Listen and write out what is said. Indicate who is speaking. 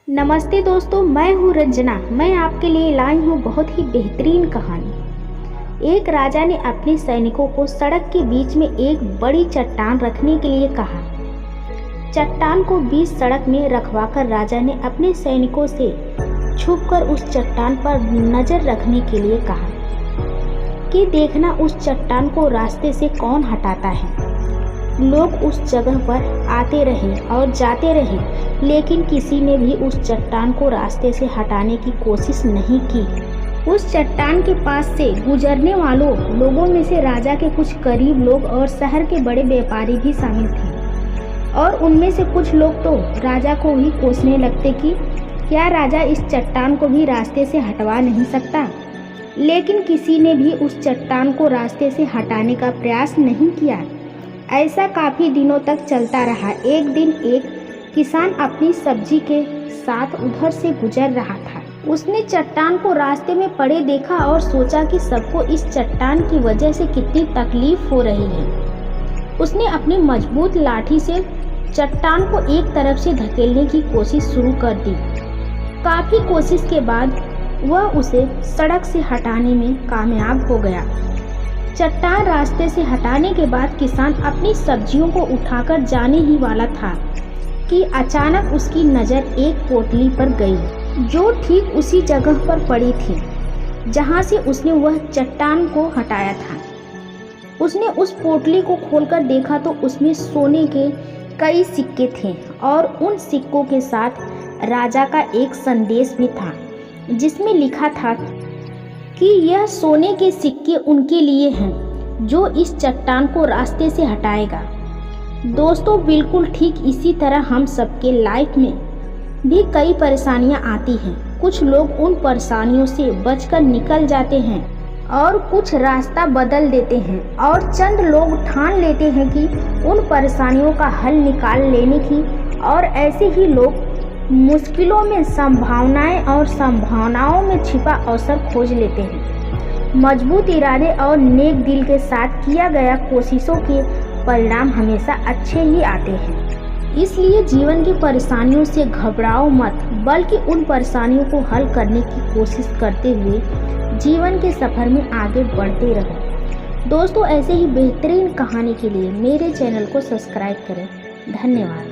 Speaker 1: नमस्ते दोस्तों, मैं हूँ रंजना। मैं आपके लिए लाई हूँ बहुत ही बेहतरीन कहानी। एक राजा ने अपने सैनिकों को सड़क के बीच में एक बड़ी चट्टान रखने के लिए कहा। चट्टान को बीच सड़क में रखवाकर राजा ने अपने सैनिकों से छुपकर उस चट्टान पर नजर रखने के लिए कहा कि देखना उस चट्टान को रास्ते से कौन हटाता है। लोग उस जगह पर आते रहे और जाते रहे, लेकिन किसी ने भी उस चट्टान को रास्ते से हटाने की कोशिश नहीं की। उस चट्टान के पास से गुजरने वालों लोगों में से राजा के कुछ करीब लोग और शहर के बड़े व्यापारी भी शामिल थे, और उनमें से कुछ लोग तो राजा को ही कोसने लगते कि क्या राजा इस चट्टान को भी रास्ते से हटवा नहीं सकता। लेकिन किसी ने भी उस चट्टान को रास्ते से हटाने का प्रयास नहीं किया। ऐसा काफ़ी दिनों तक चलता रहा। एक दिन एक किसान अपनी सब्जी के साथ उधर से गुजर रहा था। उसने चट्टान को रास्ते में पड़े देखा और सोचा कि सबको इस चट्टान की वजह से कितनी तकलीफ हो रही है। उसने अपनी मजबूत लाठी से चट्टान को एक तरफ से धकेलने की कोशिश शुरू कर दी। काफ़ी कोशिश के बाद वह उसे सड़क से हटाने में कामयाब हो गया। चट्टान रास्ते से हटाने के बाद किसान अपनी सब्जियों को उठाकर जाने ही वाला था कि अचानक उसकी नज़र एक पोटली पर गई, जो ठीक उसी जगह पर पड़ी थी जहां से उसने वह चट्टान को हटाया था। उसने उस पोटली को खोलकर देखा तो उसमें सोने के कई सिक्के थे, और उन सिक्कों के साथ राजा का एक संदेश भी था, जिसमें लिखा था कि यह सोने के सिक्के उनके लिए हैं जो इस चट्टान को रास्ते से हटाएगा। दोस्तों, बिल्कुल ठीक इसी तरह हम सबके लाइफ में भी कई परेशानियां आती हैं। कुछ लोग उन परेशानियों से बचकर निकल जाते हैं और कुछ रास्ता बदल देते हैं, और चंद लोग ठान लेते हैं कि उन परेशानियों का हल निकाल लेने की, और ऐसे ही लोग मुश्किलों में संभावनाएं और संभावनाओं में छिपा अवसर खोज लेते हैं। मजबूत इरादे और नेक दिल के साथ किया गया कोशिशों के परिणाम हमेशा अच्छे ही आते हैं। इसलिए जीवन की परेशानियों से घबराओ मत, बल्कि उन परेशानियों को हल करने की कोशिश करते हुए जीवन के सफ़र में आगे बढ़ते रहो। दोस्तों, ऐसे ही बेहतरीन कहानी के लिए मेरे चैनल को सब्सक्राइब करें। धन्यवाद।